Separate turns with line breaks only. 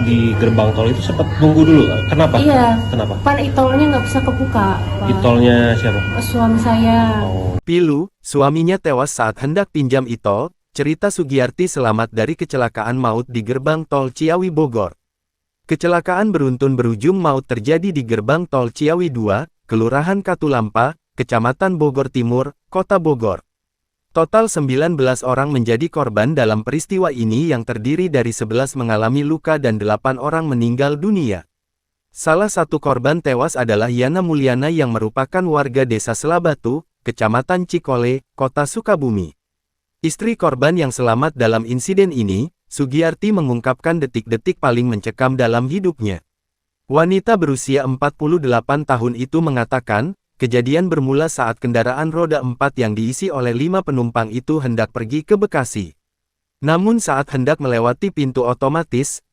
di gerbang tol itu sempat nunggu dulu. Kenapa?
Iya,
Kenapa?
pan itolnya nggak bisa kebuka, Pak.
Itolnya siapa?
Suami saya.
Oh,
Pilu, suaminya tewas saat hendak pinjam itol. Cerita Sugiyarti selamat dari kecelakaan maut di gerbang tol Ciawi Bogor. Kecelakaan beruntun berujung maut terjadi di gerbang tol Ciawi 2, Kelurahan Katulampa, Kecamatan Bogor Timur, Kota Bogor. Total 19 orang menjadi korban dalam peristiwa ini yang terdiri dari 11 mengalami luka dan 8 orang meninggal dunia. Salah satu korban tewas adalah Yana Mulyana yang merupakan warga desa Selabatu, Kecamatan Cikole, Kota Sukabumi. Istri korban yang selamat dalam insiden ini, Sugiyarti mengungkapkan detik-detik paling mencekam dalam hidupnya. Wanita berusia 48 tahun itu mengatakan, kejadian bermula saat kendaraan roda 4 yang diisi oleh 5 penumpang itu hendak pergi ke Bekasi. Namun saat hendak melewati pintu otomatis,